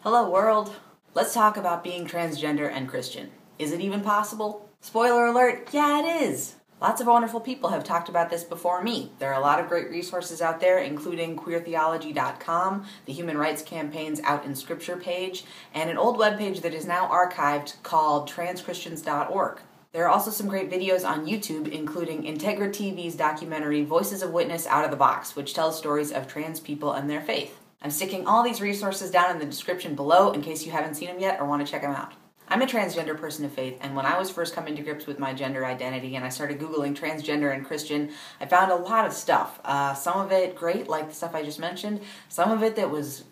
Hello world! Let's talk about being transgender and Christian. Is it even possible? Spoiler alert, yeah it is! Lots of wonderful people have talked about this before me. There are a lot of great resources out there, including queertheology.com, the Human Rights Campaign's Out in Scripture page, and an old webpage that is now archived called transchristians.org. There are also some great videos on YouTube, including Integra TV's documentary Voices of Witness Out of the Box, which tells stories of trans people and their faith. I'm sticking all these resources down in the description below in case you haven't seen them yet or want to check them out. I'm a transgender person of faith, and when I was first coming to grips with my gender identity and I started Googling transgender and Christian, I found a lot of stuff. Some of it great, like the stuff I just mentioned. Some of it that was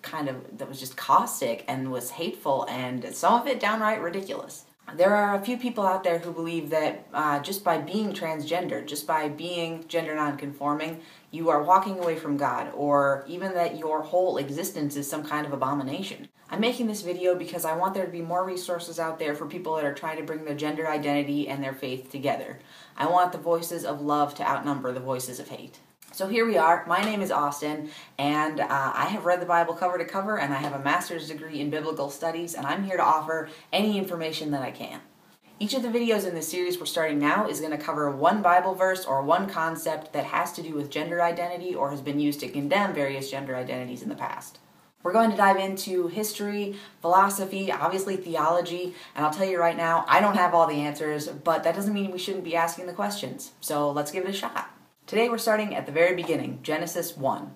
just caustic and was hateful, and some of it downright ridiculous. There are a few people out there who believe that just by being transgender, just by being gender nonconforming, you are walking away from God, or even that your whole existence is some kind of abomination. I'm making this video because I want there to be more resources out there for people that are trying to bring their gender identity and their faith together. I want the voices of love to outnumber the voices of hate. So here we are. My name is Austin, and I have read the Bible cover to cover, and I have a master's degree in biblical studies, and I'm here to offer any information that I can. Each of the videos in this series we're starting now is going to cover one Bible verse or one concept that has to do with gender identity or has been used to condemn various gender identities in the past. We're going to dive into history, philosophy, obviously theology, and I'll tell you right now, I don't have all the answers, but that doesn't mean we shouldn't be asking the questions. So let's give it a shot. Today we're starting at the very beginning, Genesis 1.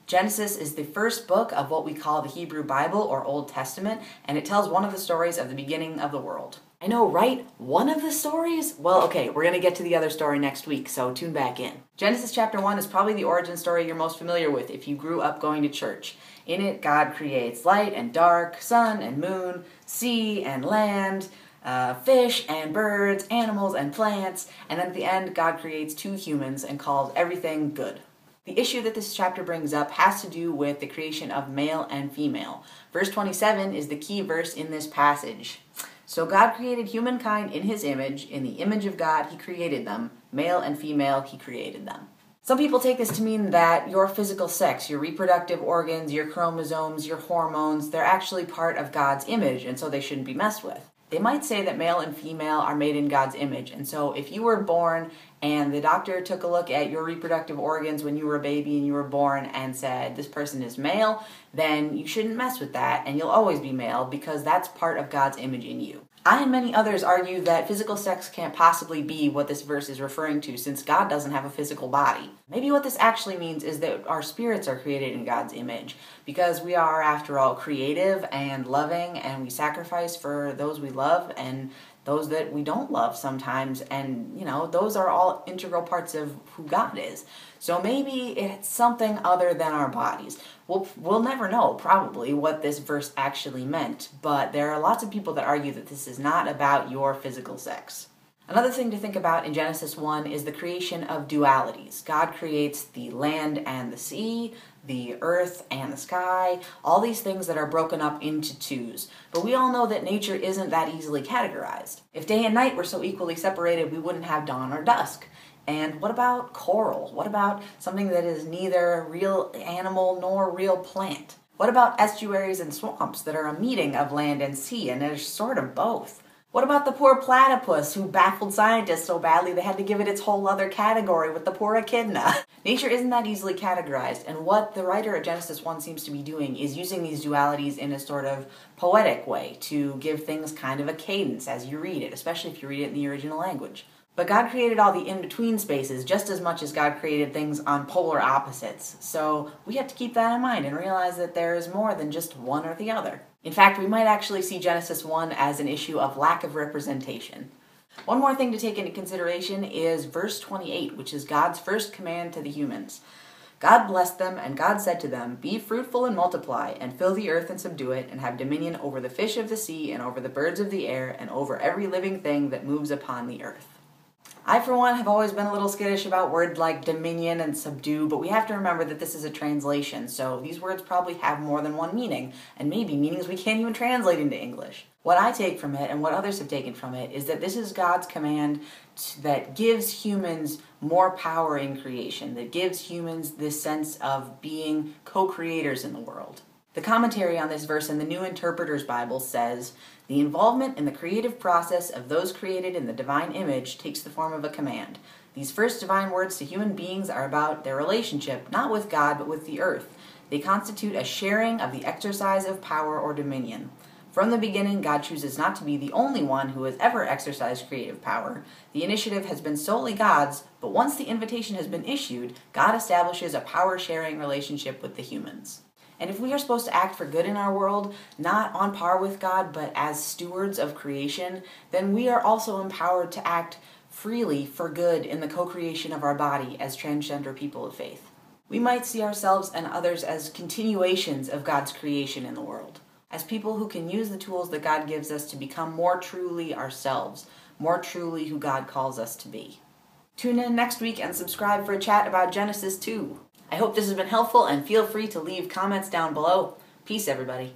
Genesis is the first book of what we call the Hebrew Bible or Old Testament, and it tells one of the stories of the beginning of the world. I know, right? One of the stories? Well, okay, we're going to get to the other story next week, so tune back in. Genesis chapter 1 is probably the origin story you're most familiar with if you grew up going to church. In it, God creates light and dark, sun and moon, sea and land, fish and birds, animals and plants, and then at the end, God creates two humans and calls everything good. The issue that this chapter brings up has to do with the creation of male and female. Verse 27 is the key verse in this passage. So God created humankind in his image. In the image of God, he created them. Male and female, he created them. Some people take this to mean that your physical sex, your reproductive organs, your chromosomes, your hormones, they're actually part of God's image, and so they shouldn't be messed with. They might say that male and female are made in God's image, and so if you were born and the doctor took a look at your reproductive organs when you were a baby and you were born and said, this person is male, then you shouldn't mess with that, and you'll always be male because that's part of God's image in you. I and many others argue that physical sex can't possibly be what this verse is referring to since God doesn't have a physical body. Maybe what this actually means is that our spirits are created in God's image because we are, after all, creative and loving, and we sacrifice for those we love and those that we don't love sometimes, and those are all integral parts of who God is. So maybe it's something other than our bodies. We'll never know, probably, what this verse actually meant, but there are lots of people that argue that this is not about your physical sex. Another thing to think about in Genesis 1 is the creation of dualities. God creates the land and the sea, the earth and the sky, all these things that are broken up into twos. But we all know that nature isn't that easily categorized. If day and night were so equally separated, we wouldn't have dawn or dusk. And what about coral? What about something that is neither real animal nor real plant? What about estuaries and swamps that are a meeting of land and sea, and they're sort of both? What about the poor platypus who baffled scientists so badly they had to give it its whole other category with the poor echidna? Nature isn't that easily categorized, and what the writer of Genesis 1 seems to be doing is using these dualities in a sort of poetic way to give things kind of a cadence as you read it, especially if you read it in the original language. But God created all the in-between spaces just as much as God created things on polar opposites. So we have to keep that in mind and realize that there is more than just one or the other. In fact, we might actually see Genesis 1 as an issue of lack of representation. One more thing to take into consideration is verse 28, which is God's first command to the humans. God blessed them, and God said to them, "Be fruitful and multiply, and fill the earth and subdue it, and have dominion over the fish of the sea, and over the birds of the air, and over every living thing that moves upon the earth." I, for one, have always been a little skittish about words like dominion and subdue, but we have to remember that this is a translation, so these words probably have more than one meaning, and maybe meanings we can't even translate into English. What I take from it, and what others have taken from it, is that this is God's command that gives humans more power in creation, that gives humans this sense of being co-creators in the world. The commentary on this verse in the New Interpreter's Bible says, "The involvement in the creative process of those created in the divine image takes the form of a command. These first divine words to human beings are about their relationship, not with God, but with the earth. They constitute a sharing of the exercise of power or dominion. From the beginning, God chooses not to be the only one who has ever exercised creative power. The initiative has been solely God's, but once the invitation has been issued, God establishes a power-sharing relationship with the humans." And if we are supposed to act for good in our world, not on par with God, but as stewards of creation, then we are also empowered to act freely for good in the co-creation of our body as transgender people of faith. We might see ourselves and others as continuations of God's creation in the world, as people who can use the tools that God gives us to become more truly ourselves, more truly who God calls us to be. Tune in next week and subscribe for a chat about Genesis 2. I hope this has been helpful, and feel free to leave comments down below. Peace, everybody.